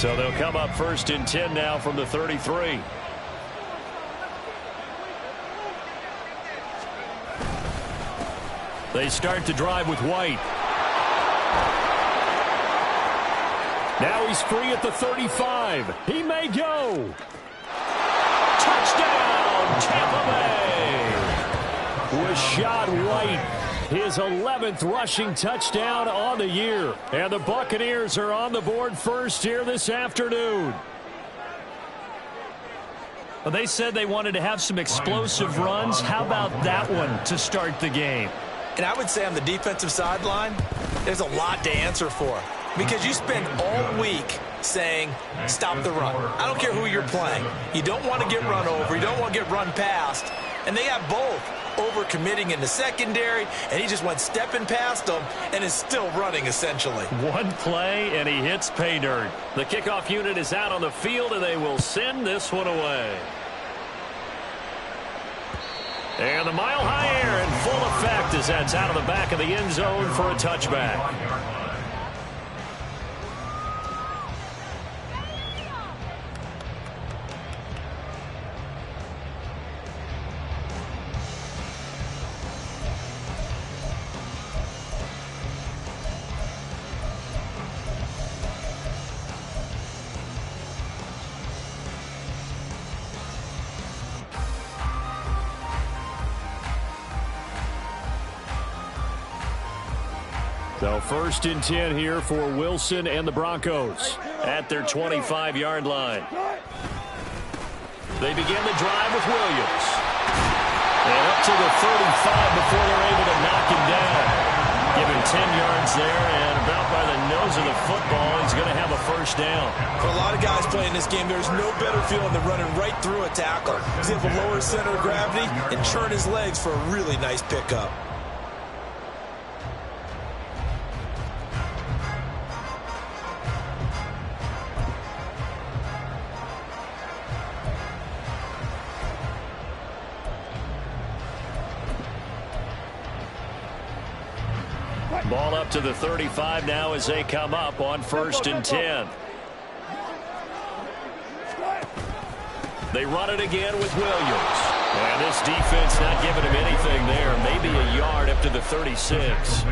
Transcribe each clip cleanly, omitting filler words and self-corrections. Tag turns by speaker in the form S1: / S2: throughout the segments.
S1: So they'll come up 1st and 10 now from the 33. They start to drive with White. Now he's free at the 35. He may go. Touchdown, Tampa Bay. Rashad White, his 11th rushing touchdown on the year. And the Buccaneers are on the board first here this afternoon.
S2: Well, they said they wanted to have some explosive runs. How about that one to start the game?
S3: And I would say on the defensive sideline, there's a lot to answer for. Because you spend all week saying, stop the run. I don't care who you're playing. You don't want to get run over. You don't want to get run past. And they got both. Over-committing in the secondary, and he just went stepping past them and is still running, essentially.
S1: One play, and he hits pay dirt. The kickoff unit is out on the field, and they will send this one away. And the mile-high air in full effect as that's out of the back of the end zone for a touchback. So 1st and 10 here for Wilson and the Broncos at their 25-yard line. They begin the drive with Williams. And up to the 35 before they're able to knock him down. Given 10 yards there, and about by the nose of the football, he's going to have a first down.
S3: For a lot of guys playing this game, there's no better feeling than running right through a tackle. He's able to lower his center of gravity and turn his legs for a really nice pickup.
S1: Ball up to the 35 now as they come up on 1st and 10. They run it again with Williams. And this defense not giving him anything there. Maybe a yard up to the 36.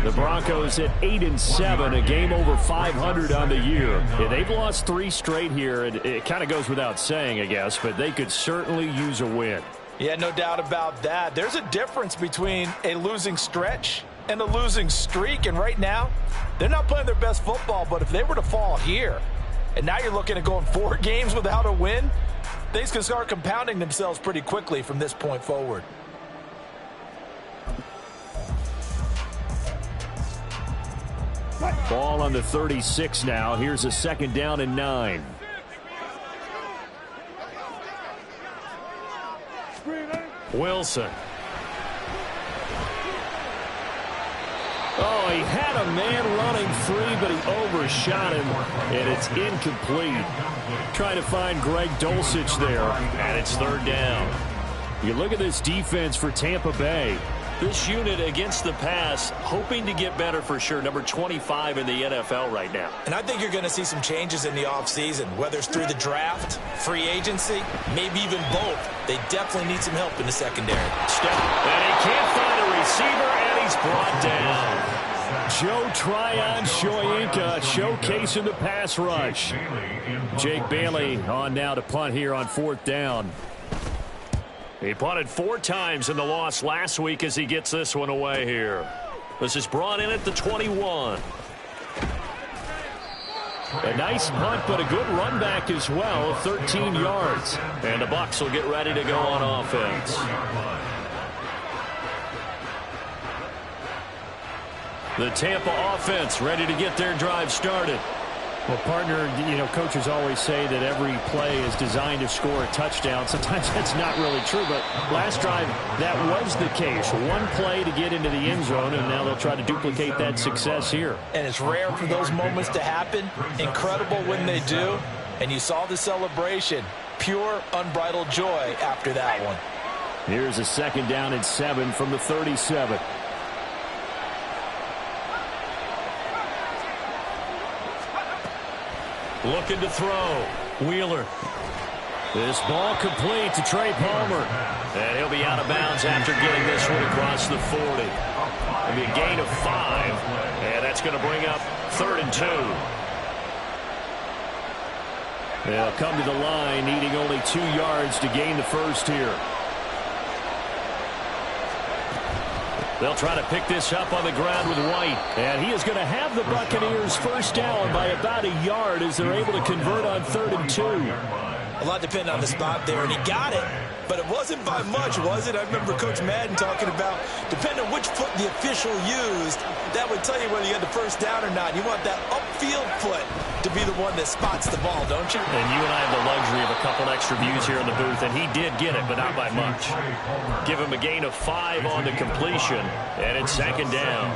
S1: The Broncos at 8-7, a game over 500 on the year. And they've lost 3 straight here. It kind of goes without saying, I guess, but they could certainly use a win.
S3: Yeah, no doubt about that. There's a difference between a losing stretch and a losing streak, and right now they're not playing their best football. But if they were to fall here and now you're looking at going 4 games without a win, things can start compounding themselves pretty quickly from this point forward.
S1: Ball on the 36 now. Here's a 2nd down and 9. Wilson. Oh, he had a man running free, but he overshot him, and it's incomplete. Trying to find Greg Dulcich there, and it's 3rd down. You look at this defense for Tampa Bay. This unit against the pass, hoping to get better for sure. Number 25 in the NFL right now.
S3: And I think you're going to see some changes in the offseason, whether it's through the draft, free agency, maybe even both. They definitely need some help in the secondary.
S1: And he can't find a receiver, and he's brought down. Joe Tryon-Shoyinka showcasing the pass rush. Jake Bailey on now to punt here on 4th down. He punted 4 times in the loss last week as he gets this one away here. This is brought in at the 21. A nice punt, but a good run back as well, 13 yards. And the Bucs will get ready to go on offense. The Tampa offense ready to get their drive started.
S4: Well, partner, coaches always say that every play is designed to score a touchdown. Sometimes that's not really true, but last drive, that was the case. One play to get into the end zone, and now they'll try to duplicate that success here.
S3: And it's rare for those moments to happen. Incredible when they do. And you saw the celebration. Pure, unbridled joy after that one.
S1: Here's a 2nd down and 7 from the 37.
S2: Looking to throw. Wheeler.
S1: This ball complete to Trey Palmer.
S2: And he'll be out of bounds after getting this one across the 40. It'll be a gain of 5. And that's going to bring up 3rd and 2.
S1: They'll come to the line, needing only 2 yards to gain the first here. They'll try to pick this up on the ground with White. And he is going to have the Buccaneers first down by about a yard as they're able to convert on 3rd and 2.
S3: A lot depended on the spot there, and he got it, but it wasn't by much, was it? I remember Coach Madden talking about, depending on which foot the official used, that would tell you whether you had the first down or not. You want that upfield foot to be the one that spots the ball, don't you?
S2: And you and I have the luxury of a couple extra views here in the booth, and he did get it, but not by much. Give him a gain of 5 on the completion, and it's 2nd down.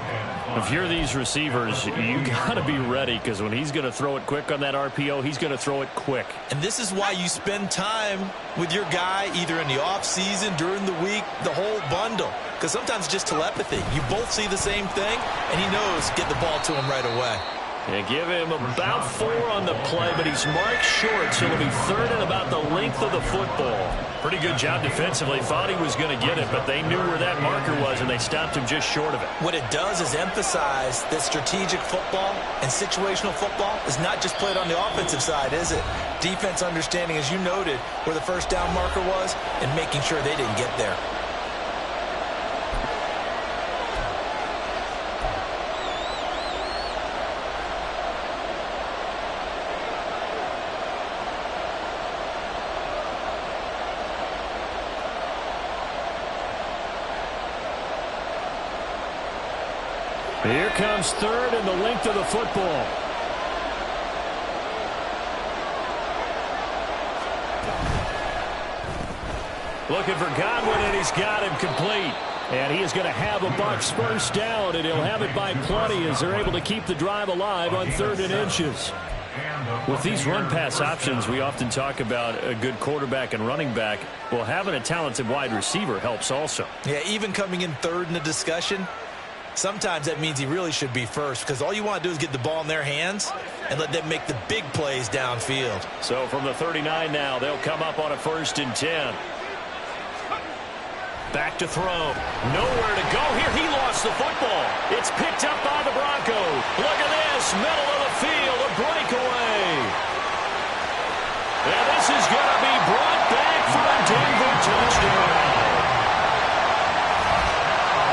S1: If you're these receivers, you got to be ready, because when he's going to throw it quick on that RPO, he's going to throw it quick.
S3: And this is why you spend time with your guy either in the offseason, during the week, the whole bundle. Because sometimes it's just telepathy. You both see the same thing, and he knows get the ball to him right away.
S1: And give him about 4 on the play, but he's marked short, so it'll be 3rd and about the length of the football.
S2: Pretty good job defensively. Thought he was going to get it, but they knew where that marker was, and they stopped him just short of it.
S3: What it does is emphasize that strategic football and situational football is not just played on the offensive side, is it? Defense understanding, as you noted, where the first down marker was and making sure they didn't get there.
S1: Here comes 3rd and the length of the football. Looking for Godwin, and he's got him complete. And he is going to have a Bucs first down, and he'll have it by plenty as they're able to keep the drive alive on 3rd and inches. With these run-pass options, we often talk about a good quarterback and running back. Well, having a talented wide receiver helps also.
S3: Yeah, even coming in 3rd in the discussion, sometimes that means he really should be first, because all you want to do is get the ball in their hands and let them make the big plays downfield.
S1: So from the 39 now, they'll come up on a 1st and 10.
S2: Back to throw. Nowhere to go here. He lost the football. It's picked up by the Broncos. Look at this. Middle of the field. A breakaway. And this is going to be brought back for a Denver touchdown.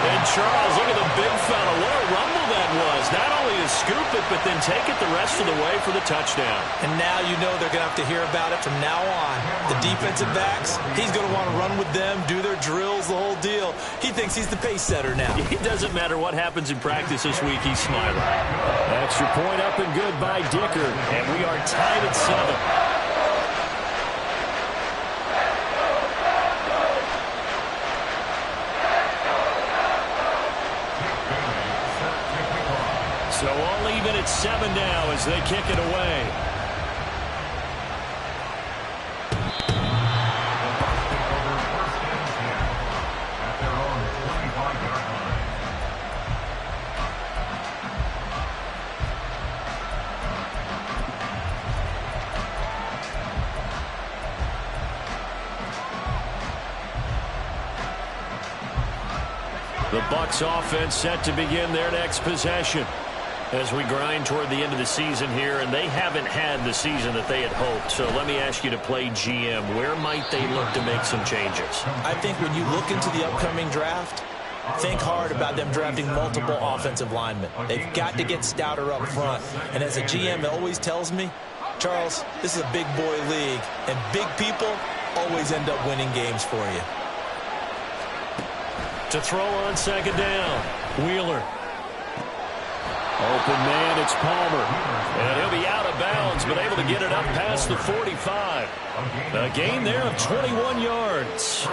S2: And Charles, look at the big fella. What a rumble that was. Not only to scoop it, but then take it the rest of the way for the touchdown.
S3: And now you know they're going to have to hear about it from now on. The defensive backs, he's going to want to run with them, do their drills, the whole deal. He thinks he's the pace setter now.
S2: It doesn't matter what happens in practice this week. He's smiling.
S1: Extra point up and good by Dicker.
S2: And we are tied at 7.
S1: So all even at 7 now as they kick it away. The Bucs offense set to begin their next possession. As we grind toward the end of the season here, and they haven't had the season that they had hoped. So let me ask you to play GM. Where might they look to make some changes?
S3: I think when you look into the upcoming draft, think hard about them drafting multiple offensive linemen. They've got to get stouter up front. And as a GM always tells me, Charles, this is a big boy league, and big people always end up winning games for you.
S1: To throw on 2nd down, Wheeler. Open man, it's Palmer. And he'll be out of bounds, but able to get it up past the 45. A gain there of 21 yards.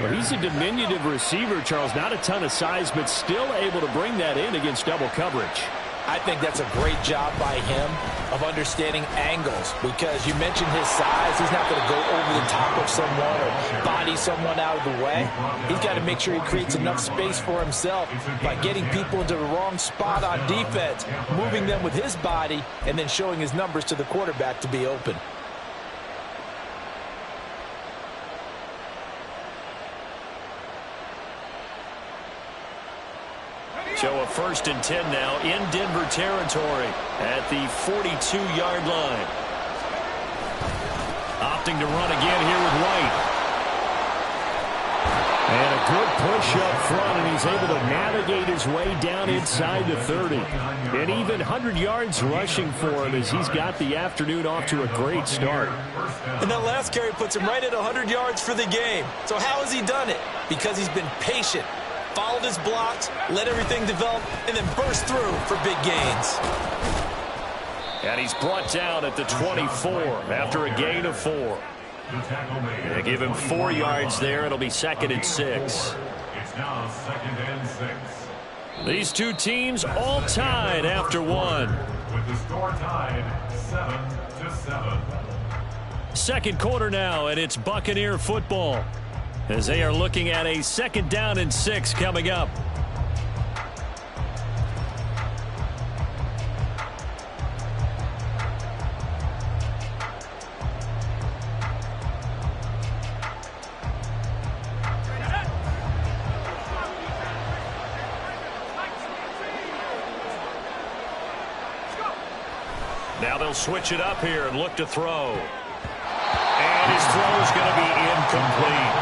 S1: Well, he's a diminutive receiver, Charles. Not a ton of size, but still able to bring that in against double coverage.
S3: I think that's a great job by him of understanding angles, because you mentioned his size. He's not going to go over the top of someone or body someone out of the way. He's got to make sure he creates enough space for himself by getting people into the wrong spot on defense, moving them with his body, and then showing his numbers to the quarterback to be open.
S2: So a 1st and 10 now in Denver territory at the 42-yard line. Opting to run again here with White.
S1: And a good push up front, and he's able to navigate his way down inside the 30. And even 100 yards rushing for him as he's got the afternoon off to a great start.
S3: And that last carry puts him right at 100 yards for the game. So how has he done it? Because he's been patient, followed his blocks, let everything develop, and then burst through for big gains.
S2: And he's brought down at the 24 after a gain of 4. They give him 4 yards there. It'll be 2nd and 6.
S5: It's now 2nd and 6.
S1: These two teams all tied after one.
S5: With the score tied 7-7.
S1: Second quarter now, and it's Buccaneer football as they are looking at a 2nd down and 6 coming up.
S2: Now they'll switch it up here and look to throw. And his throw is going to be incomplete.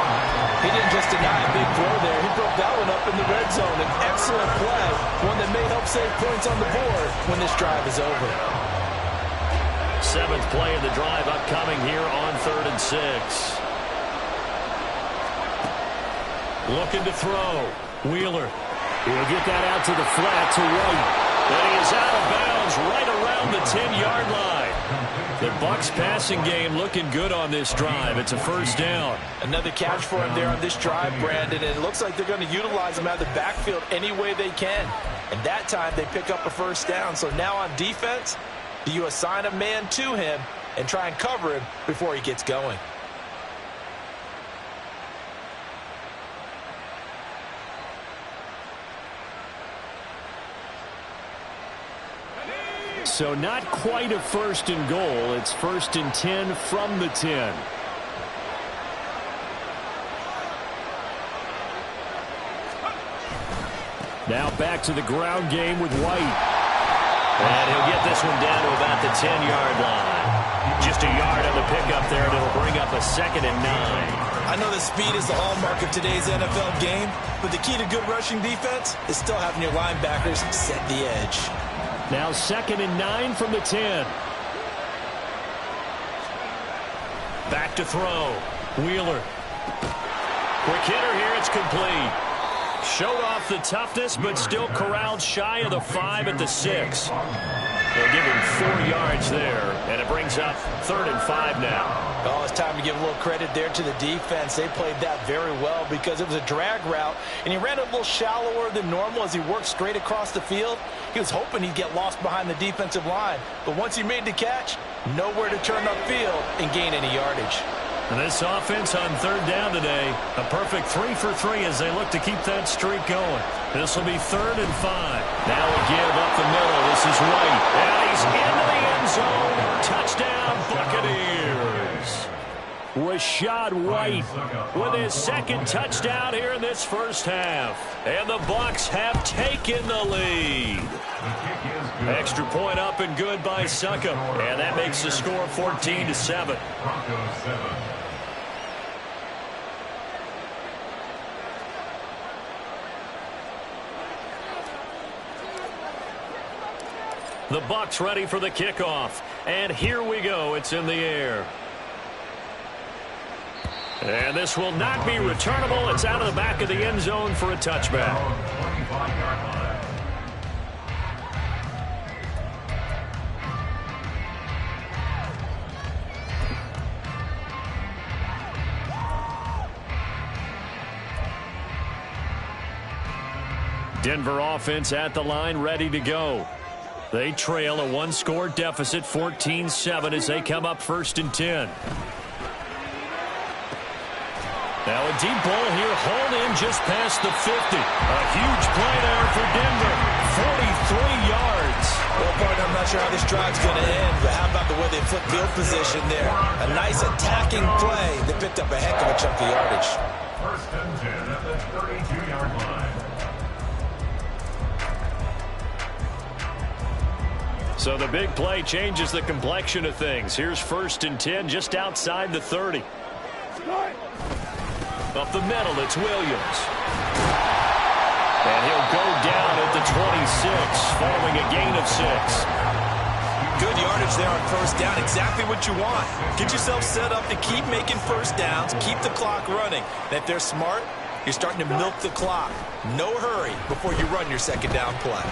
S3: He didn't just deny a big throw there. He broke that one up in the red zone. An excellent play, one that may help save points on the board when this drive is over.
S2: 7th play of the drive upcoming here on 3rd and 6. Looking to throw. Wheeler.
S1: He'll get that out to the flat to White.
S2: And he is out of bounds right around the 10-yard line.
S1: The Bucs passing game looking good on this drive. It's a 1st down.
S3: Another catch for him there on this drive, Brandon, and it looks like they're going to utilize him out of the backfield any way they can. And that time they pick up a 1st down. So now on defense, do you assign a man to him and try and cover him before he gets going?
S1: So not quite a 1st and goal. It's 1st and 10 from the 10. Now back to the ground game with White.
S2: And he'll get this one down to about the 10-yard line. Just a yard on the pickup there, and it'll bring up a 2nd and 9.
S3: I know that speed is the hallmark of today's NFL game, but the key to good rushing defense is still having your linebackers set the edge.
S1: Now 2nd and 9 from the 10.
S2: Back to throw. Wheeler. Quick hitter here. It's complete.
S1: Showed off the toughness, but still corralled shy of the 5 at the 6.
S2: They'll give him 4 yards there, and it brings up 3rd and 5 now.
S3: Oh, it's time to give a little credit there to the defense. They played that very well because it was a drag route, and he ran a little shallower than normal as he worked straight across the field. He was hoping he'd get lost behind the defensive line, but once he made the catch, nowhere to turn upfield and gain any yardage.
S1: And this offense on 3rd down today, a perfect 3 for 3 as they look to keep that streak going. This will be 3rd and 5. Now a give up the middle. This is White.
S2: And he's into the end zone. Touchdown, Buccaneers.
S1: Rashad White with his 2nd touchdown here in this 1st half. And the Bucs have taken the lead. Extra point up and good by Succop. And that makes the score 14-7. The Bucs ready for the kickoff. And here we go. It's in the air. And this will not be returnable. It's out of the back of the end zone for a touchback. Denver offense at the line, ready to go. They trail a one-score deficit, 14-7, as they come up 1st and 10. Now a deep ball here, hauled in just past the 50. A huge play there for Denver, 43 yards.
S3: Well, partner, I'm not sure how this drive's going to end, but how about the way they flip field position there? A nice attacking play. They picked up a heck of a chunk of yardage.
S5: 1st and 10 at the 32-yard line.
S1: So the big play changes the complexion of things. Here's 1st and 10 just outside the 30. Up the middle, it's Williams. And he'll go down at the 26, following a gain of 6.
S3: Good yardage there on 1st down. Exactly what you want. Get yourself set up to keep making 1st downs, keep the clock running. And if they're smart, you're starting to milk the clock. No hurry before you run your 2nd down play.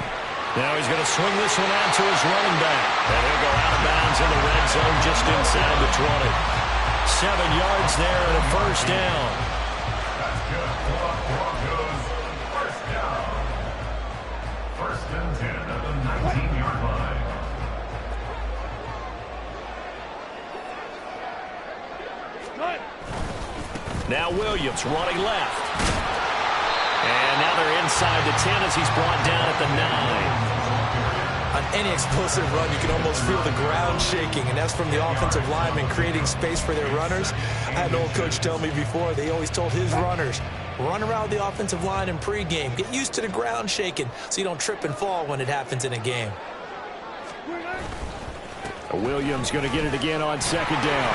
S1: Now he's going to swing this one out to his running back. And he'll go out of bounds in the red zone just inside the 20. 7 yards there and a 1st down.
S5: That's good. Broncos, 1st down. 1st and 10 at the 19-yard line.
S1: Now Williams running left. And now they're inside the 10 as he's brought down at the 9.
S3: On any explosive run, you can almost feel the ground shaking, and that's from the offensive linemen creating space for their runners. I had an old coach tell me before, they always told his runners, run around the offensive line in pregame. Get used to the ground shaking so you don't trip and fall when it happens in a game.
S1: Williams going to get it again on 2nd down.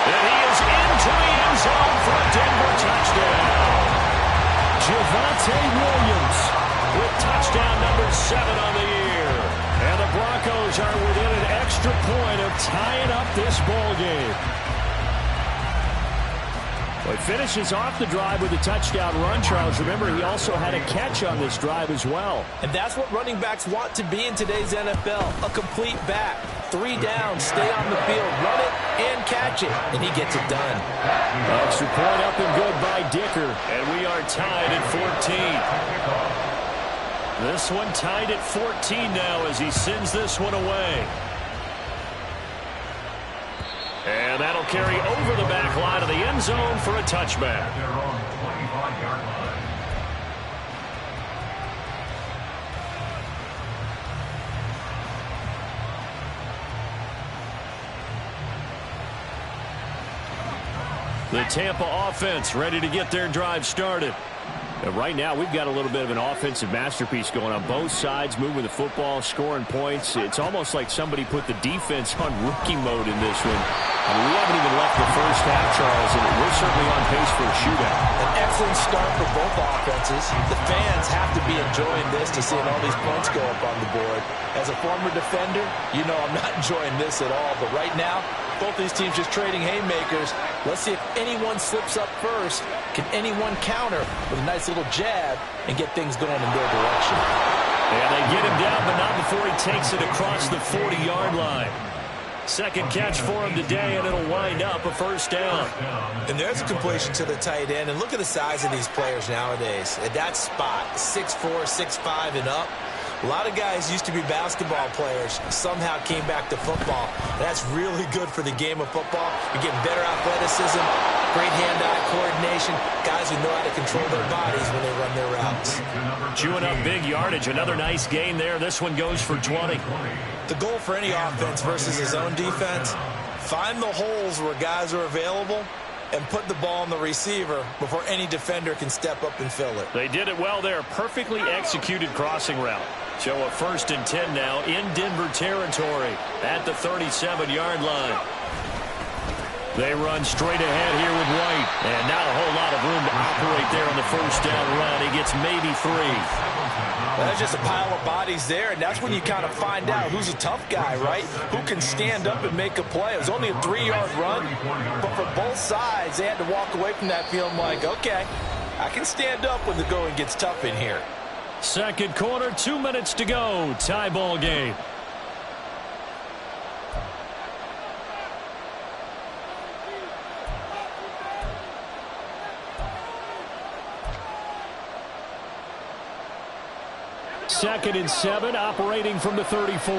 S1: And he is into the end zone for a Denver touchdown. Javonte Williams with touchdown number 7 on the year. And the Broncos are within an extra point of tying up this ball game. Well, he finishes off the drive with a touchdown run, Charles. Remember, he also had a catch on this drive as well.
S3: And that's what running backs want to be in today's NFL, a complete back. 3 down, stay on the field, run it, and catch it, and he gets it done.
S1: Extra point up and good by Dicker, and we are tied at 14. This one tied at 14 now as he sends this one away. And that'll carry over the back line of the end zone for a touchback.
S5: They're on the 25-yard line.
S1: The Tampa offense ready to get their drive started. And right now, we've got a little bit of an offensive masterpiece going on both sides, moving the football, scoring points. It's almost like somebody put the defense on rookie mode in this one. I mean, we haven't even left the first half, Charles, and we're certainly on pace for a shootout.
S3: An excellent start for both offenses. The fans have to be enjoying this to seeing all these points go up on the board. As a former defender, you know I'm not enjoying this at all. But right now, both these teams just trading haymakers. Let's see if anyone slips up first. Can anyone counter with a nice little jab and get things going in their direction?
S1: And they get him down, but not before he takes it across the 40-yard line. Second catch for him today, and it'll wind up a 1st down.
S3: And there's a completion to the tight end. And look at the size of these players nowadays. At that spot, 6'4", 6'5", and up. A lot of guys used to be basketball players, somehow came back to football. That's really good for the game of football. You're getting better athleticism, great hand-eye coordination, guys who know how to control their bodies when they run their routes.
S1: Chewing up big yardage. Another nice gain there. This one goes for 20.
S3: The goal for any offense versus his own defense, find the holes where guys are available and put the ball on the receiver before any defender can step up and fill it.
S1: They did it well there. Perfectly executed crossing route. So a 1st and 10 now in Denver territory at the 37-yard line. They run straight ahead here with White. And not a whole lot of room to operate there on the 1st down run. He gets maybe 3.
S3: Well, there's just a pile of bodies there, and that's when you kind of find out who's a tough guy, right? Who can stand up and make a play. It was only a 3-yard run, but for both sides, they had to walk away from that feeling like, okay, I can stand up when the going gets tough in here.
S1: Second quarter, 2 minutes to go. Tie ball game. 2nd and 7, operating from the 34.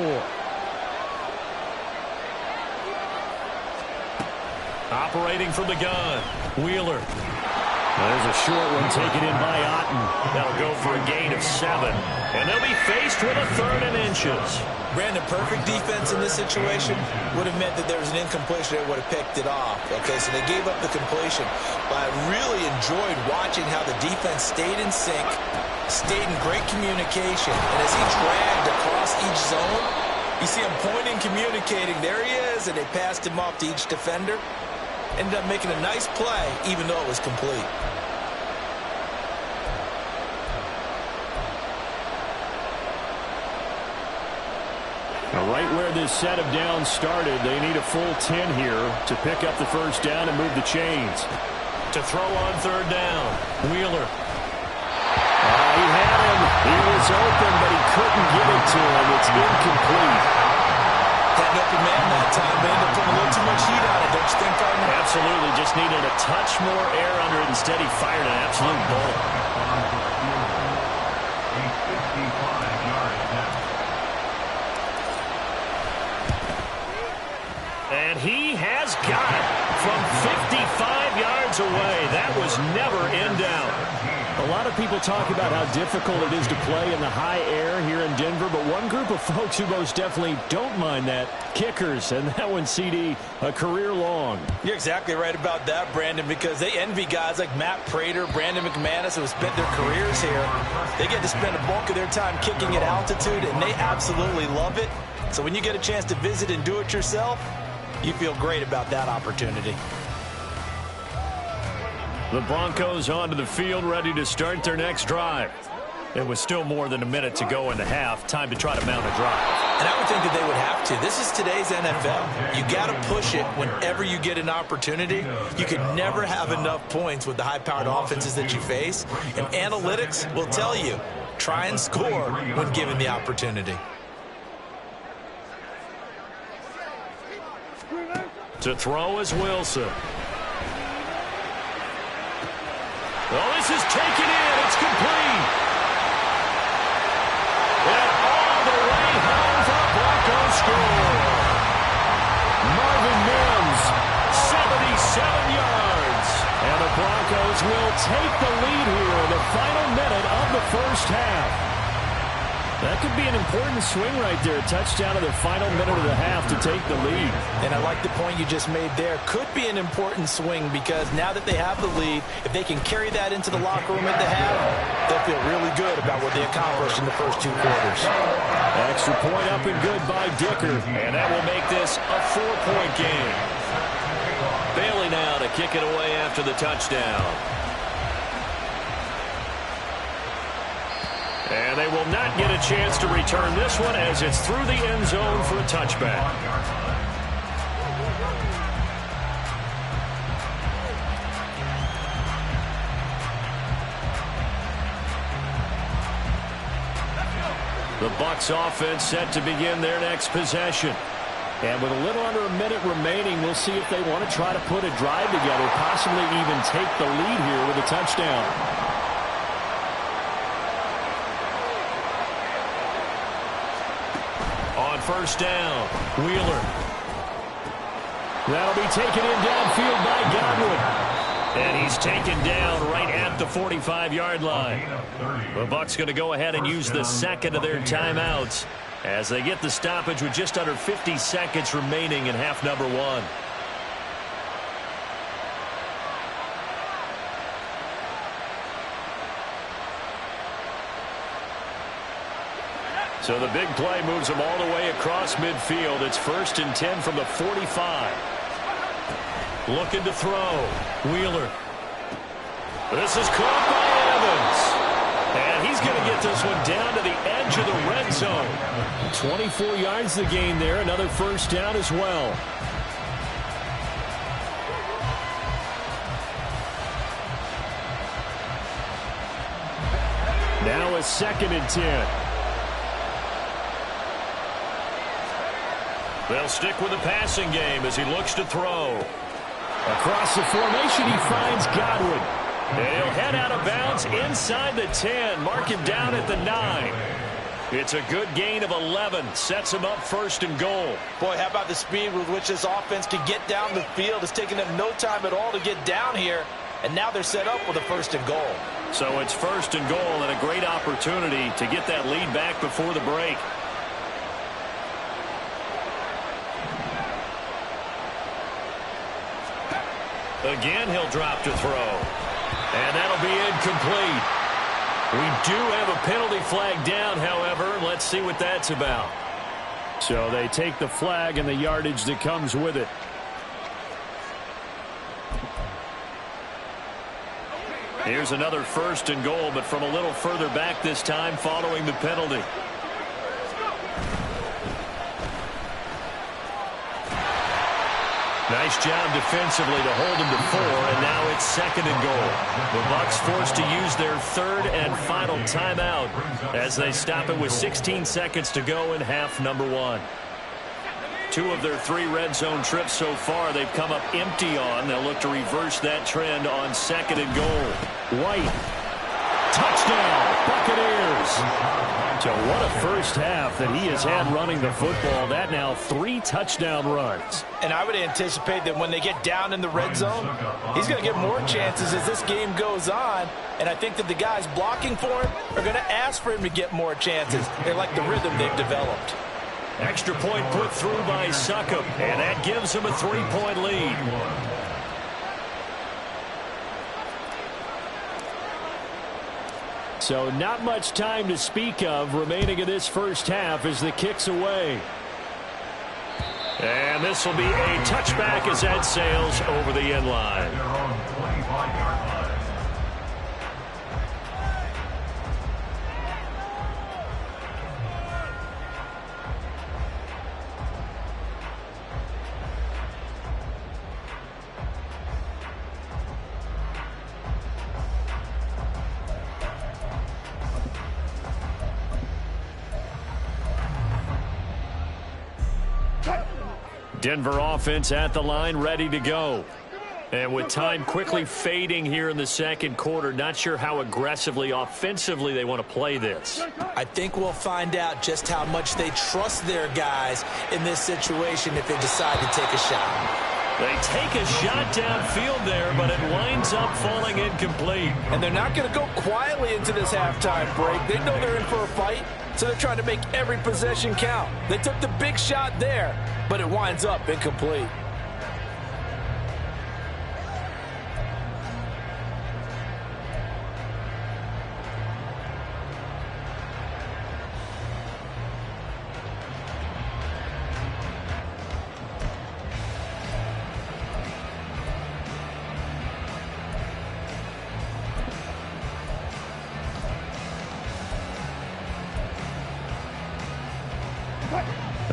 S2: Operating from the gun, Wheeler.
S1: There's a short one taken in by Otten.
S2: That'll go for a gain of 7. And they'll be faced with a 3rd and inches.
S3: Brandon, perfect defense in this situation would have meant that there was an incompletion. They would have picked it off. Okay, so they gave up the completion. But I really enjoyed watching how the defense stayed in sync, stayed in great communication. And as he dragged across each zone, you see him pointing, communicating. There he is, and they passed him off to each defender. Ended up making a nice play, even though it was complete.
S1: Right where this set of downs started, they need a full 10 here to pick up the first down and move the chains.
S2: To throw on 3rd down, Wheeler.
S1: He had him. He was open, but he couldn't get it to him. It's incomplete.
S3: Had an open man that time, but ended up putting a little too much heat on it, don't you think, Gardner?
S2: Absolutely, just needed a touch more air under it. Instead, he fired an absolute bullet.
S5: A 55-yard attempt.
S2: And he has got it from 55 yards away. That was never in doubt.
S1: A lot of people talk about how difficult it is to play in the high air here in Denver, but one group of folks who most definitely don't mind that, kickers, and that one, CD, a career long.
S3: You're exactly right about that, Brandon, because they envy guys like Matt Prater, Brandon McManus, who have spent their careers here. They get to spend a bulk of their time kicking at altitude, and they absolutely love it. So when you get a chance to visit and do it yourself, you feel great about that opportunity.
S2: The Broncos onto the field, ready to start their next drive. It was still more than a minute to go in the half. Time to try to mount a drive.
S3: And I would think that they would have to. This is today's NFL. You got to push it whenever you get an opportunity. You could never have enough points with the high-powered offenses that you face. And analytics will tell you, try and score when given the opportunity.
S2: To throw is Wilson. Well, this is taken in. It's complete. And all the way home for a Broncos score. Marvin Mims, 77 yards.
S1: And the Broncos will take the lead here in the final minute of the first half. That could be an important swing right there. A touchdown in the final minute of the half to take the lead.
S3: And I like the point you just made there. Could be an important swing because now that they have the lead, if they can carry that into the locker room at the half, they'll feel really good about what they accomplished in the first 2 quarters.
S1: Extra point up and good by Dicker.
S2: And that will make this a 4-point game. Bailey now to kick it away after the touchdown. And they will not get a chance to return this one as it's through the end zone for a touchback. The Bucs offense set to begin their next possession.
S1: And with a little under a minute remaining, we'll see if they want to try to put a drive together, possibly even take the lead here with a touchdown.
S2: On first down, Wheeler.
S1: That'll be taken in downfield by Godwin.
S2: And he's taken down right at the 45-yard line. The Bucs going to go ahead and use the second of their timeouts as they get the stoppage with just under 50 seconds remaining in half number 1. So the big play moves them all the way across midfield. It's 1st and 10 from the 45. Looking to throw. Wheeler. This is caught by Evans. And he's going to get this one down to the edge of the red zone.
S1: 24 yards the gain there. Another first down as well. Now a 2nd and 10.
S2: They'll stick with the passing game as he looks to throw.
S1: Across the formation, he finds Godwin.
S2: And he'll head out of bounds inside the 10. Mark him down at the 9. It's a good gain of 11. Sets him up first and goal.
S3: Boy, how about the speed with which this offense can get down the field? It's taken them no time at all to get down here. And now they're set up with a first and goal.
S2: So it's first and goal and a great opportunity to get that lead back before the break. Again, he'll drop to throw. And that'll be incomplete. We do have a penalty flag down, however. Let's see what that's about.
S4: So they take the flag and the yardage that comes with it.
S2: Here's another first and goal, but from a little further back this time following the penalty. Nice job defensively to hold him to 4, and now it's second and goal. The Bucs forced to use their third and final timeout as they stop it with 16 seconds to go in half number 1. 2 of their 3 red zone trips so far they've come up empty on. They'll look to reverse that trend on second and goal.
S4: White. Touchdown, Buccaneers. So what a first half that he has had running the football. That now 3 touchdown runs.
S3: And I would anticipate that when they get down in the red zone, he's going to get more chances as this game goes on. And I think that the guys blocking for him are going to ask for him to get more chances. They like the rhythm they've developed.
S2: Extra point put through by Succop, and that gives him a 3-point lead.
S4: So not much time to speak of remaining in this first half as the kick's away.
S2: And this will be a touchback as that sails over the end line. Denver offense at the line, ready to go. And with time quickly fading here in the second quarter, not sure how aggressively, offensively they want to play this.
S3: I think we'll find out just how much they trust their guys in this situation if they decide to take a shot.
S2: They take a shot downfield there, but it winds up falling incomplete.
S3: And they're not going to go quietly into this halftime break. They know they're in for a fight, so they're trying to make every possession count. They took the big shot there, but it winds up incomplete.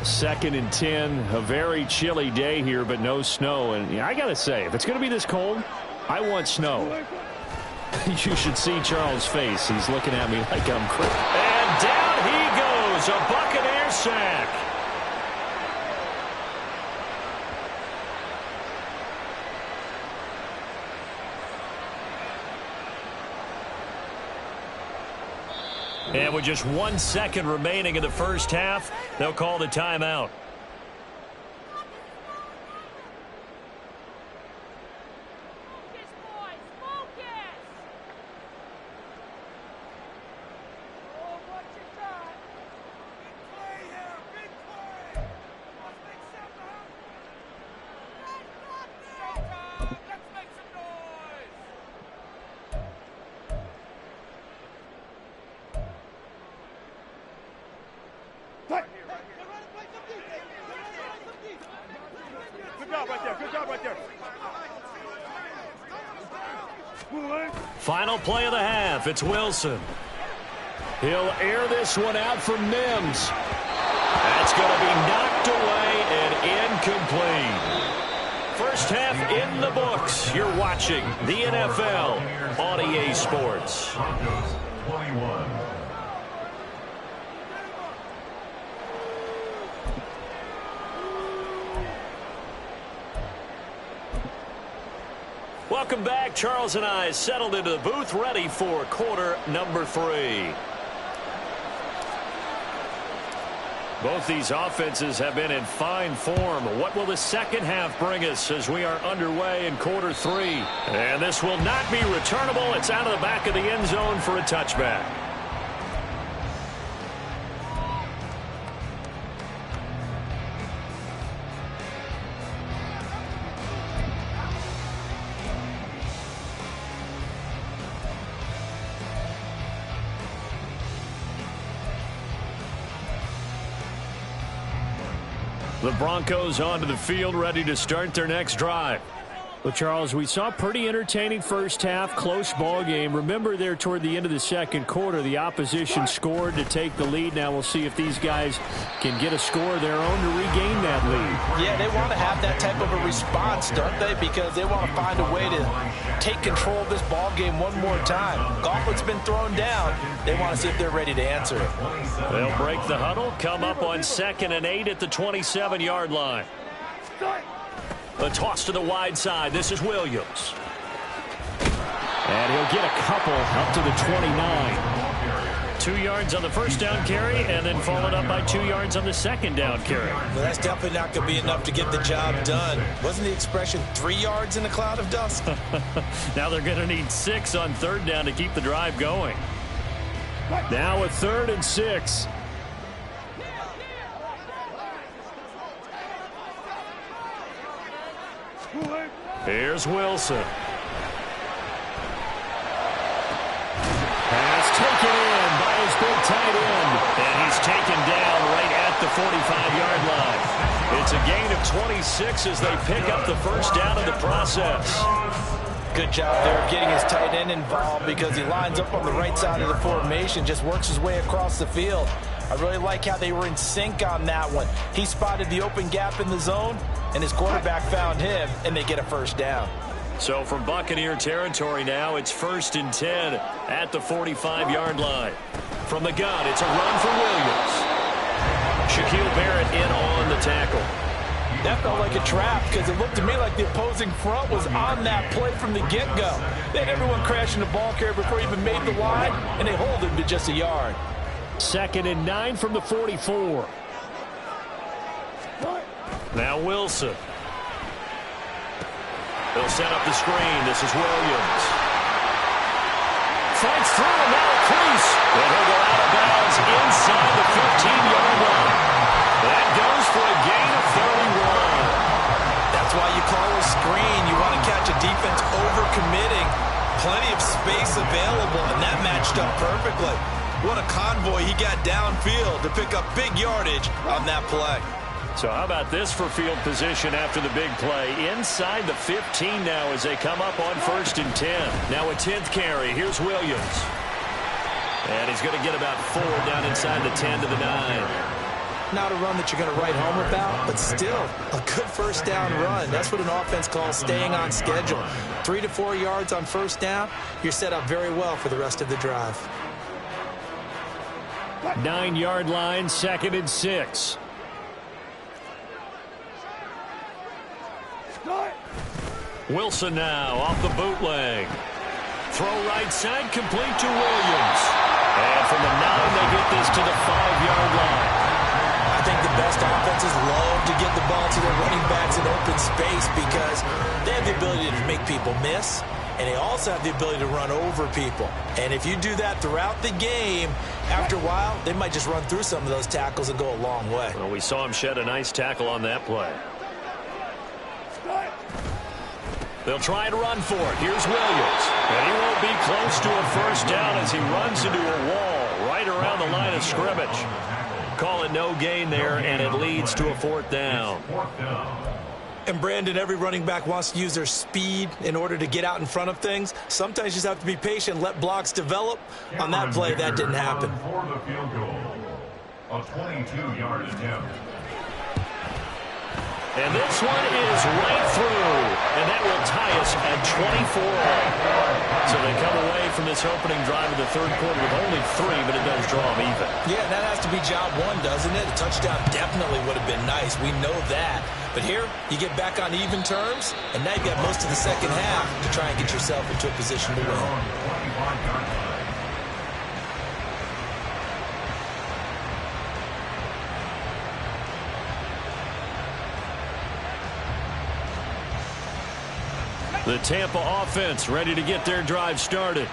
S4: Second and 10, a very chilly day here, but no snow. And I got to say, if it's going to be this cold, I want snow. You should see Charles' face. He's looking at me like I'm crazy.
S2: And down he goes, a Buccaneer sack. And with just 1 second remaining in the first half, they'll call the timeout. Final play of the half. It's Wilson.
S4: He'll air this one out for Mims.
S2: That's going to be knocked away and incomplete. First half in the books. You're watching the NFL on EA Sports.
S5: Broncos 21.
S2: Welcome back. Charles and I settled into the booth, ready for quarter number 3.
S1: Both these offenses have been in fine form. What will the second half bring us as we are underway in quarter 3? And this will not be returnable. It's out of the back of the end zone for a touchback. The Broncos onto the field, ready to start their next drive.
S4: Well, Charles, we saw a pretty entertaining first half, close ball game. Remember there toward the end of the second quarter, the opposition scored to take the lead. Now we'll see if these guys can get a score of their own to regain that lead.
S3: Yeah, they want to have that type of a response, don't they? Because they want to find a way to take control of this ball game one more time. Gauntlet's been thrown down. They want to see if they're ready to answer it.
S1: They'll break the huddle, come up on 2nd and 8 at the 27-yard line. A toss to the wide side. This is Williams.
S4: And he'll get a couple up to the 29.
S1: 2 yards on the first down carry, and then followed up by 2 yards on the second down carry.
S3: Well, that's definitely not going to be enough to get the job done. Wasn't the expression 3 yards in a cloud of dust?
S1: Now they're going to need 6 on 3rd down to keep the drive going.
S4: Now a 3rd and 6.
S1: Here's Wilson.
S4: Pass taken in by his big tight end.
S1: And he's taken down right at the 45-yard line. It's a gain of 26 as they pick up the first down in the process.
S3: Good job there of getting his tight end involved because he lines up on the right side of the formation, just works his way across the field. I really like how they were in sync on that one. He spotted the open gap in the zone, and his quarterback found him, and they get a first down.
S1: So from Buccaneer territory now, it's 1st and 10 at the 45-yard line. From the gun, it's a run for Williams. Shaquille Barrett in on the tackle.
S3: That felt like a trap because it looked to me like the opposing front was on that play from the get-go. They had everyone crashing the ball carrier before he even made the line, and they hold him to just a yard.
S4: 2nd and 9 from the 44.
S1: Now Wilson. They'll set up the screen. This is Williams. Fights through and now a crease. And he'll go out of bounds inside the 15-yard line. That goes for a gain of 31.
S3: That's why you call a screen. You want to catch a defense over-committing. Plenty of space available, and that matched up perfectly. What a convoy he got downfield to pick up big yardage on that play.
S1: So how about this for field position after the big play? Inside the 15 now as they come up on 1st and 10. Now a 10th carry. Here's Williams. And he's going to get about 4 down inside the 10 to the 9.
S3: Not a run that you're going to write home about, but still a good first down run. That's what an offense calls staying on schedule. 3 to 4 yards on first down, you're set up very well for the rest of the drive.
S4: 9-yard line, 2nd and 6.
S1: Wilson now off the bootleg. Throw right side, complete to Williams. And from the 9, they get this to the 5-yard line.
S3: I think the best offenses love to get the ball to their running backs in open space because they have the ability to make people miss, and they also have the ability to run over people. And if you do that throughout the game, after a while, they might just run through some of those tackles and go a long way.
S1: Well, we saw him shed a nice tackle on that play. They'll try and run for it. Here's Williams. And he won't be close to a first down as he runs into a wall right around the line of scrimmage. Call it no gain there, and it leads to a 4th down.
S3: And Brandon, every running back wants to use their speed in order to get out in front of things. Sometimes you just have to be patient, let blocks develop. On that play, that didn't happen.
S5: For the field goal, a 22-yard attempt.
S1: And this one is right through, and that will tie us at 24. So they come away from this opening drive of the 3rd quarter with only 3, but it does draw them even.
S3: Yeah, that has to be job 1, doesn't it? A touchdown definitely would have been nice. We know that. But here, you get back on even terms, and now you've got most of the second half to try and get yourself into a position to win.
S2: The Tampa offense ready to get their drive started.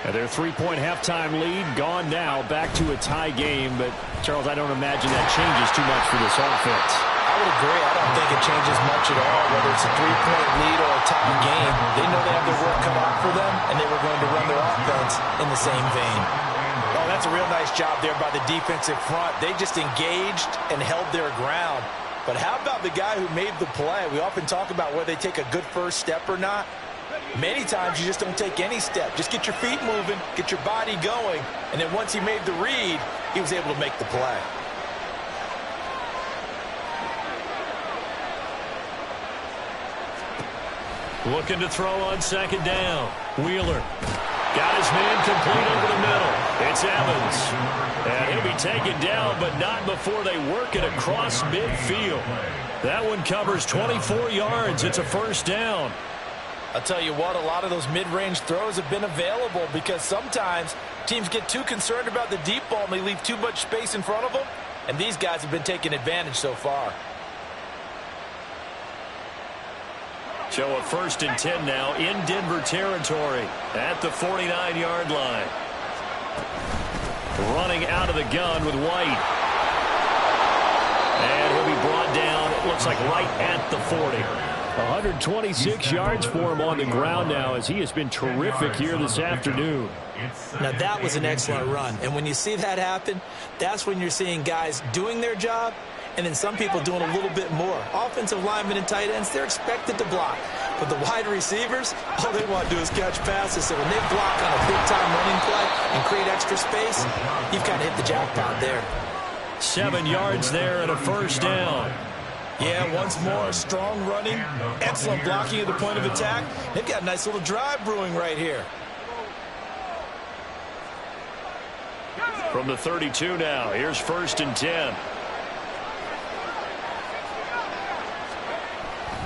S1: And their 3-point halftime lead gone now, back to a tie game. But, Charles, I don't imagine that changes too much for this offense.
S3: I would agree. I don't think it changes much at all, whether it's a 3-point lead or a tie game. They know they have their work cut out for them, and they were going to run their offense in the same vein. Oh, that's a real nice job there by the defensive front. They just engaged and held their ground. But how about the guy who made the play? We often talk about whether they take a good first step or not. Many times you just don't take any step. Just get your feet moving, get your body going, and then once he made the read, he was able to make the play.
S2: Looking to throw on second down. Wheeler got his man complete over the middle. It's Evans. And he'll be taken down, but not before they work it across midfield. That one covers 24 yards. It's a first down.
S3: I'll tell you what, a lot of those mid-range throws have been available because sometimes teams get too concerned about the deep ball and they leave too much space in front of them, and these guys have been taking advantage so far.
S2: So a 1st and 10 now in Denver territory at the 49-yard line. Running out of the gun with White. And he'll be brought down, it looks like right at the 40.
S1: 126 yards for him on the ground now, as he has been terrific here this afternoon.
S3: Now that was an excellent run, and when you see that happen, that's when you're seeing guys doing their job and then some people doing a little bit more. Offensive linemen and tight ends, they're expected to block. But the wide receivers, all they want to do is catch passes. So when they block on a big-time running play and create extra space, you've kind of hit the jackpot there.
S2: 7 yards there and a first down.
S3: Yeah, once more, strong running, excellent blocking at the point of attack. They've got a nice little drive brewing right here.
S2: From the 32 now, here's 1st and 10.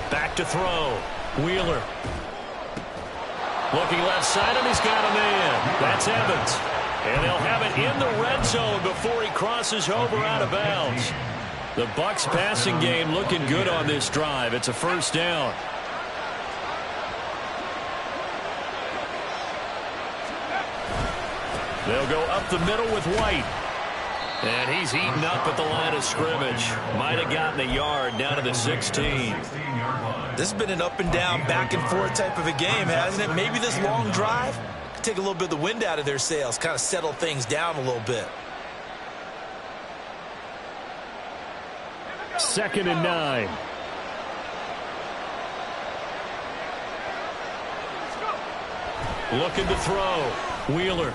S2: Back to throw. Wheeler. Looking left side, and he's got a man. That's Evans. And they'll have it in the red zone before he crosses over out of bounds. The Bucs passing game looking good on this drive. It's a first down. They'll go up the middle with White. And he's eaten up at the line of scrimmage. Might have gotten a yard down to the 16.
S3: This has been an up and down, back and forth type of a game, hasn't it? Maybe this long drive could take a little bit of the wind out of their sails, kind of settle things down a little bit.
S1: 2nd and 9.
S2: Looking to throw. Wheeler.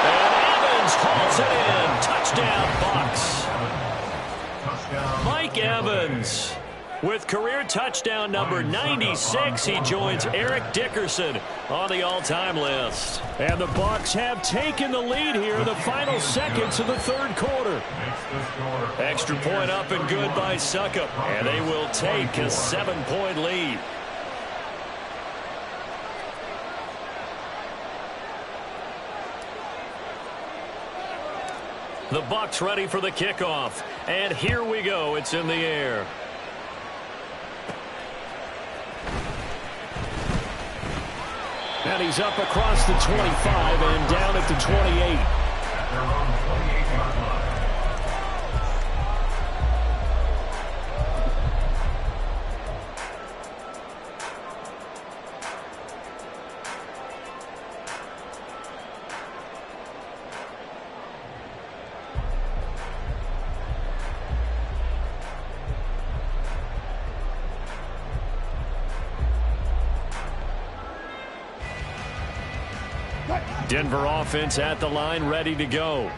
S2: And Evans hauls it in. Touchdown, Bucs. Mike Evans with career touchdown number 96. He joins Eric Dickerson on the all-time list.
S1: And the Bucs have taken the lead here in the final seconds of the 3rd quarter.
S2: Extra point up and good by Succop. And they will take a 7-point lead. The Bucs ready for the kickoff. And here we go. It's in the air.
S1: And he's up across the 25 and down at the 28.
S2: Denver offense at the line, ready to go.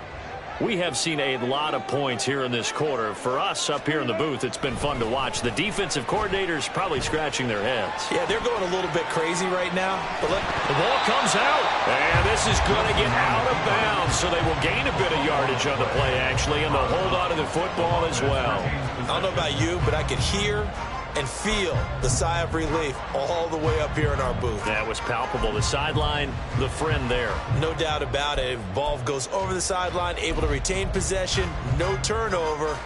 S2: We have seen a lot of points here in this quarter. For us up here in the booth, it's been fun to watch. The defensive coordinators probably scratching their heads.
S3: Yeah, they're going a little bit crazy right now. But look,
S2: the ball comes out. And this is going to get out of bounds, so they will gain a bit of yardage on the play, actually, and they'll hold on to the football as well.
S3: I don't know about you, but I could hear and feel the sigh of relief all the way up here in our booth.
S2: That was palpable. The sideline, the friend there.
S3: No doubt about it. Ball goes over the sideline, able to retain possession, no turnover.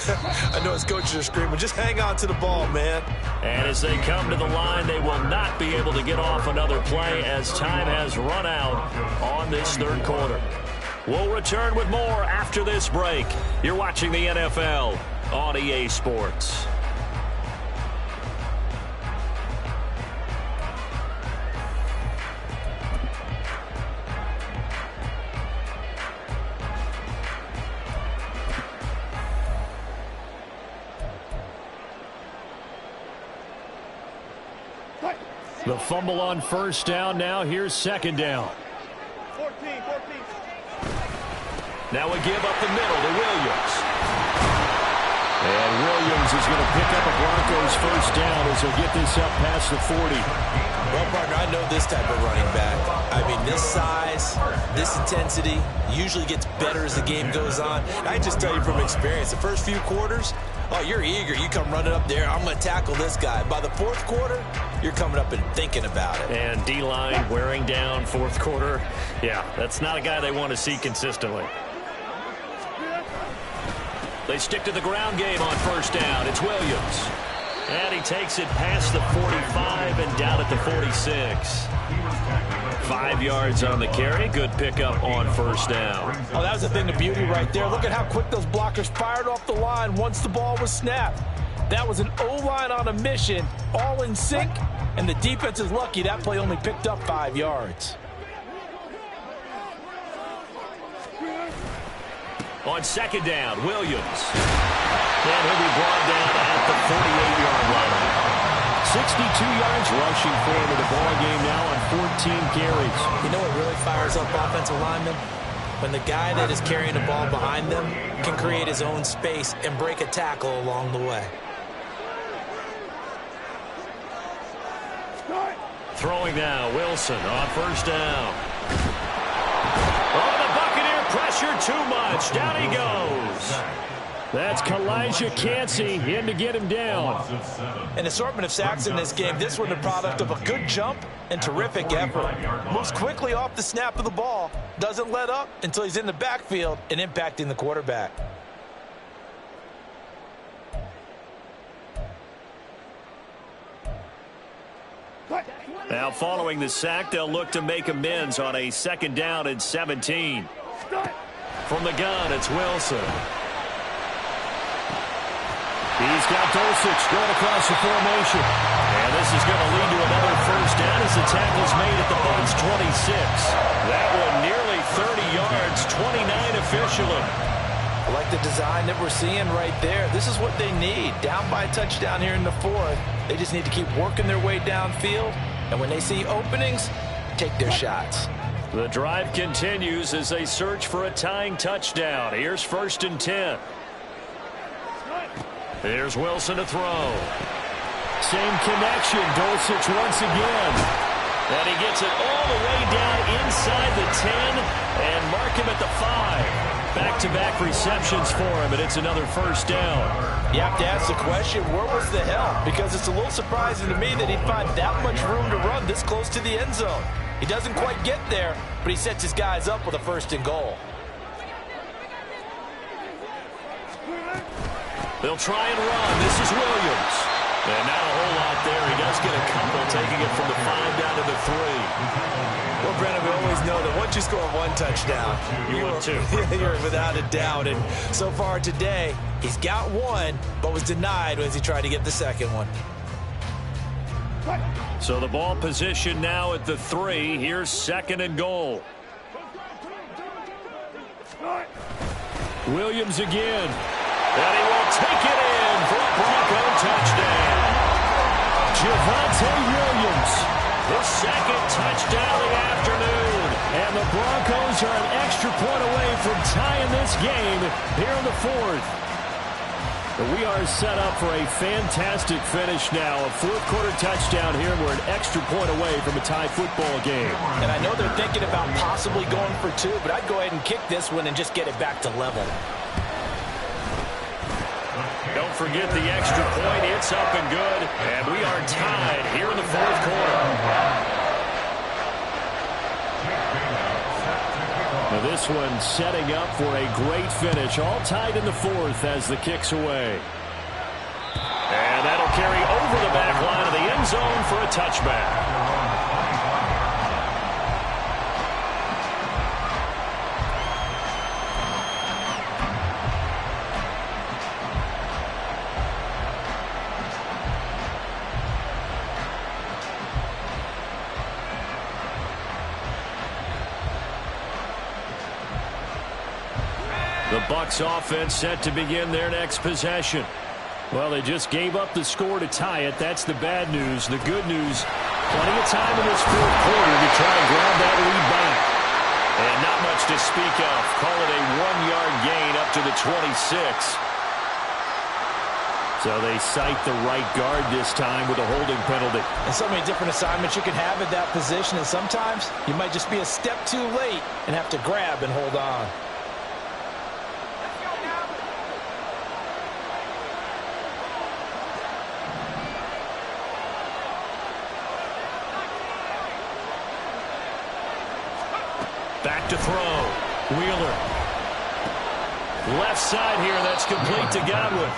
S3: I know his coaches are screaming, just hang on to the ball, man.
S2: And as they come to the line, they will not be able to get off another play as time has run out on this third quarter. We'll return with more after this break. You're watching the NFL on EA Sports.
S1: The fumble on first down. Now here's second down.
S6: 14.
S2: Now we give up the middle to Williams.
S1: And Williams is going to pick up a Broncos first down as he'll get this up past the 40.
S3: Well, partner, I know this type of running back. I mean, this size, this intensity usually gets better as the game goes on. I just tell you from experience, the first few quarters, oh, you're eager. You come running up there, I'm going to tackle this guy. By the fourth quarter, you're coming up and thinking about it.
S2: And D-line wearing down fourth quarter. Yeah, that's not a guy they want to see consistently. They stick to the ground game on first down. It's Williams. And he takes it past the 45 and down at the 46. 5 yards on the carry. Good pickup on first down.
S3: Oh, that was a thing of beauty right there. Look at how quick those blockers fired off the line once the ball was snapped. That was an O-line on a mission, all in sync, and the defense is lucky that play only picked up 5 yards.
S2: On second down, Williams. And he'll be brought down at the 48-yard line.
S1: 62 yards rushing for him in the ball game now on 14 carries.
S3: You know what really fires up offensive linemen? When the guy that is carrying the ball behind them can create his own space and break a tackle along the way.
S2: Throwing now, Wilson on first down. Oh, the Buccaneer pressure too much. Down he goes.
S1: That's Kalijah Cansey in to get him down.
S3: An assortment of sacks in this game. This one the product of a good jump and terrific effort. Moves quickly off the snap of the ball. Doesn't let up until he's in the backfield and impacting the quarterback.
S2: Now following the sack, they'll look to make amends on a second down and 17. From the gun, it's Wilson.
S1: He's got Dulcich going across the formation.
S2: And this is going to lead to another first down as the tackle's made at the Bucs 26. That one nearly 30 yards, 29 officially.
S3: I like the design that we're seeing right there. This is what they need. Down by a touchdown here in the fourth. They just need to keep working their way downfield. And when they see openings, take their shots.
S2: The drive continues as they search for a tying touchdown. Here's first and 10. Here's Wilson to throw.
S1: Same connection. Dulcich once again.
S2: And he gets it all the way down inside the 10 and mark him at the 5. Back-to-back receptions for him, and it's another first down.
S3: You have to ask the question, where was the help? Because it's a little surprising to me that he'd find that much room to run this close to the end zone. He doesn't quite get there, but he sets his guys up with a first and goal.
S2: They'll try and run. This is Williams. And not a whole lot there. He does get a couple, taking it from the 5 down to the 3.
S3: Well, Brandon, we always know that once you score one touchdown, you're without a doubt. And so far today, he's got one, but was denied as he tried to get the second one.
S2: So the ball position now at the 3. Here's second and goal.
S1: Williams again.
S2: And he will take it in for a Bronco touchdown.
S1: Javonte Williams.
S2: The second touchdown of the afternoon.
S1: And the Broncos are an extra point away from tying this game here in the fourth. We are set up for a fantastic finish now. A fourth-quarter touchdown here, and we're an extra point away from a tie football game.
S3: And I know they're thinking about possibly going for 2, but I'd go ahead and kick this one and just get it back to level.
S2: Don't forget the extra point. It's up and good. And we are tied here in the fourth quarter.
S1: Now this one setting up for a great finish. All tied in the fourth as the kick's away. And that'll carry over the back line of the end zone for a touchback. The Bucs offense set to begin their next possession. Well, they just gave up the score to tie it. That's the bad news. The good news, plenty of time in this fourth quarter to try and grab that lead back. And not much to speak of. Call it a 1-yard gain up to the 26. So they cite the right guard this time with a holding penalty.
S3: And so many different assignments you can have at that position, and sometimes you might just be a step too late and have to grab and hold on.
S1: Back to throw. Wheeler. Left side here. That's complete to Godwin.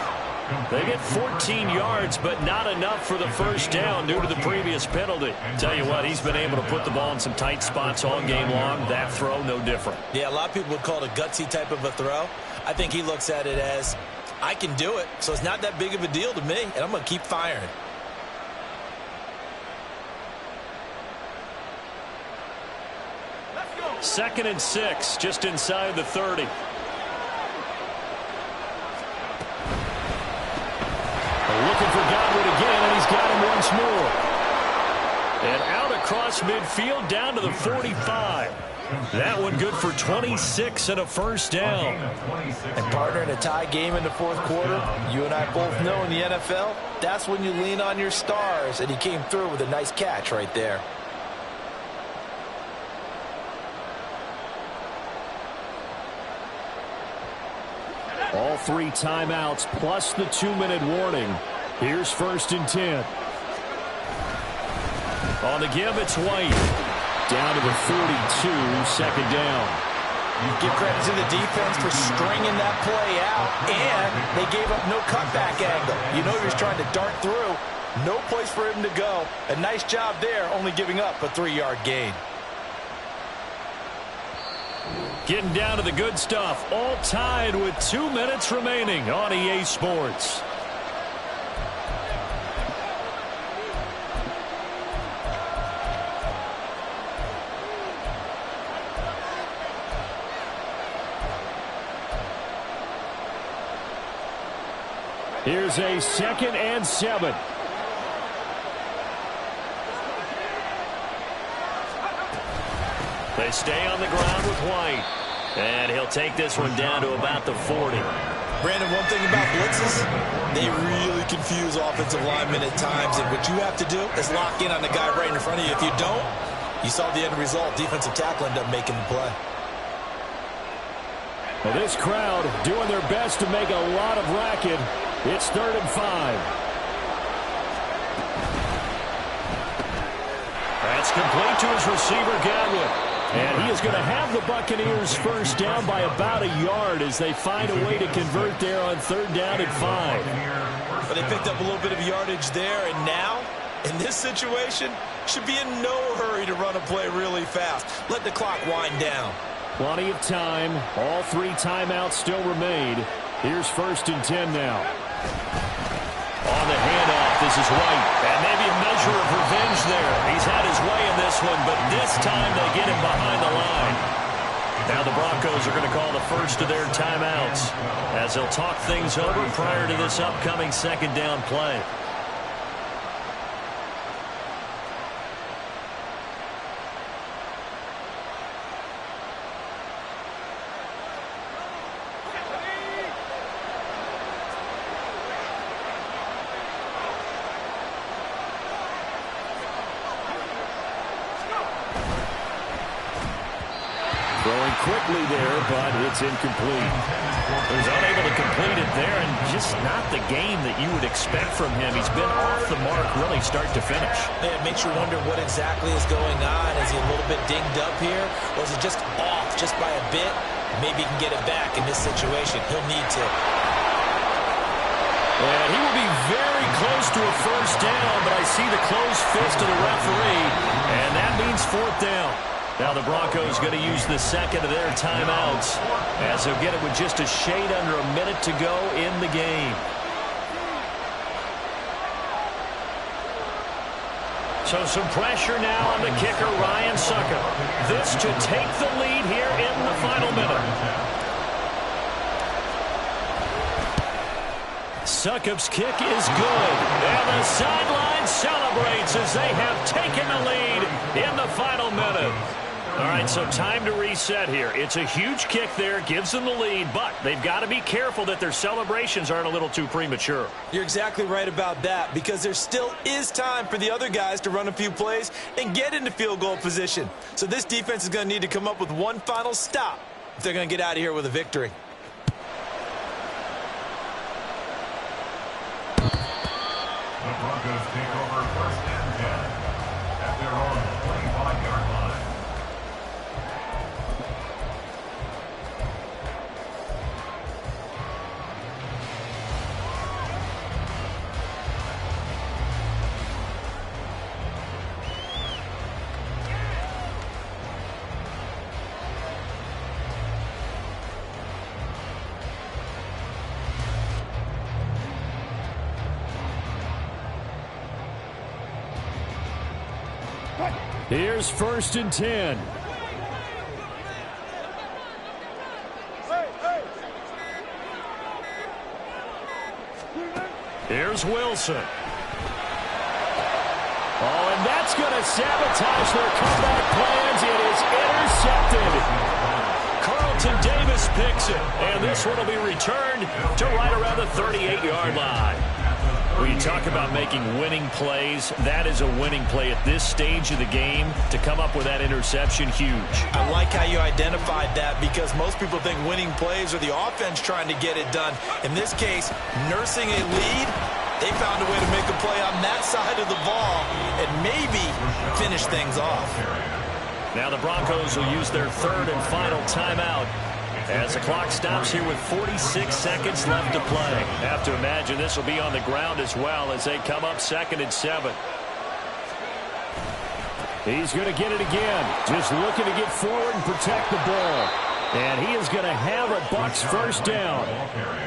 S1: They get 14 yards, but not enough for the first down due to the previous penalty. Tell you what, he's been able to put the ball in some tight spots all game long. That throw, no different.
S3: Yeah, a lot of people would call it a gutsy type of a throw. I think he looks at it as, I can do it, so it's not that big of a deal to me, and I'm going to keep firing.
S1: Second and 6, just inside the 30. Looking for Godwin again, and he's got him once more. And out across midfield, down to the 45. That one good for 26 and a first down.
S3: And partner, in a tie game in the fourth quarter, you and I both know in the NFL, that's when you lean on your stars, and he came through with a nice catch right there.
S1: All 3 timeouts plus the 2-minute warning. Here's first and 10. On the give, it's White. Down to the 42, second down.
S3: Give credit to the defense for stringing that play out, and they gave up no cutback angle. You know he was trying to dart through. No place for him to go. A nice job there, only giving up a 3-yard gain.
S1: Getting down to the good stuff. All tied with 2 minutes remaining on EA Sports. Here's a 2nd and 7. They stay on the ground with White. And he'll take this one down to about the 40.
S3: Brandon, one thing about blitzes, they really confuse offensive linemen at times. And what you have to do is lock in on the guy right in front of you. If you don't, you saw the end result. Defensive tackle ended up making the play.
S1: Well, this crowd doing their best to make a lot of racket. It's 3rd and 5. That's complete to his receiver, Godwin. And he is going to have the Buccaneers first down by about a yard as they find a way to convert there on 3rd down and 5.
S3: But they picked up a little bit of yardage there, and now, in this situation, should be in no hurry to run a play really fast. Let the clock wind down.
S1: Plenty of time. All 3 timeouts still remain. Here's 1st and 10 now. On the handoff, this is White. And maybe a measure of revenge there. He's had his way in this one, but this time they get him behind the line. Now the Broncos are going to call the first of their timeouts as they'll talk things over prior to this upcoming 2nd down play. Throwing quickly there, but it's incomplete.
S2: He was unable to complete it there, and just not the game that you would expect from him. He's been off the mark really start to finish.
S3: Yeah, it makes you wonder what exactly is going on. Is he a little bit dinged up here, or is it just off just by a bit? Maybe he can get it back in this situation. He'll need to.
S2: And he will be very close to a first down, but I see the closed fist of the referee, and that means fourth down. Now the Broncos going to use the second of their timeouts as they'll get it with just a shade under a minute to go in the game.
S1: So some pressure now on the kicker, Ryan Succop. This to take the lead here in the final minute. Succop's kick is good. And the sideline celebrates as they have taken the lead in the final minute. All right, so time to reset here. It's a huge kick there, gives them the lead, but they've got to be careful that their celebrations aren't a little too premature.
S3: You're exactly right about that, because there still is time for the other guys to run a few plays and get into field goal position. So this defense is going to need to come up with one final stop if they're going to get out of here with a victory.
S5: The Broncos take over first and 10 at their own 25-yard line.
S1: Here's first and 10. Here's Wilson. Oh, and that's going to sabotage their comeback plans. It is intercepted. Carlton Davis picks it, and this one will be returned to right around the 38-yard line. When you talk about making winning plays, that is a winning play at this stage of the game. To come up with that interception, huge.
S3: I like how you identified that, because most people think winning plays are the offense trying to get it done. In this case, nursing a lead, they found a way to make a play on that side of the ball and maybe finish things off.
S1: Now the Broncos will use their third and final timeout as the clock stops here with 46 seconds left to play. Have to imagine this will be on the ground as well as they come up 2nd and 7. He's going to get it again. Just looking to get forward and protect the ball. And he is going to have a Bucs first down.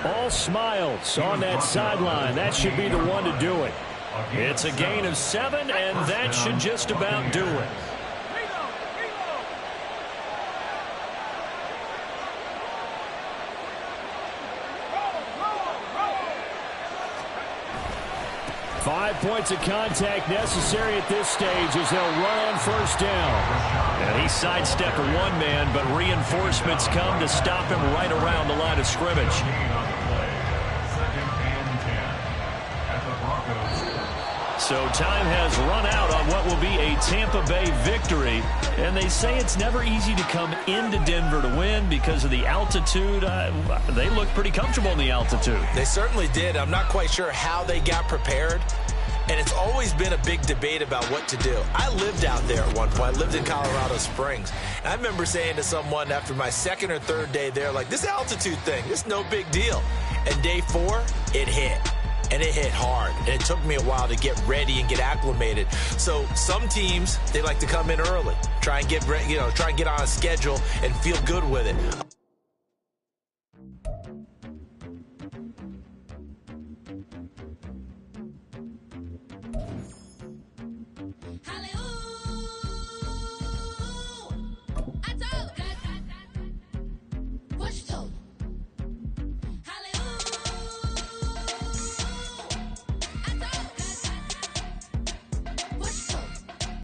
S1: All smiles on that sideline. That should be the one to do it. It's a gain of 7, and that should just about do it. Five points of contact necessary at this stage as they'll run on first down. And he sidestepped one man, but reinforcements come to stop him right around the line of scrimmage. So time has run out on what will be a Tampa Bay victory. And they say it's never easy to come into Denver to win because of the altitude. They look pretty comfortable in the altitude.
S3: They certainly did. I'm not quite sure how they got prepared. And it's always been a big debate about what to do. I lived out there at one point. I lived in Colorado Springs. And I remember saying to someone after my second or third day there, like, this altitude thing, this is no big deal. And day 4, it hit. And it hit hard. And it took me a while to get ready and get acclimated. So some teams, they like to come in early, try and get on a schedule and feel good with it.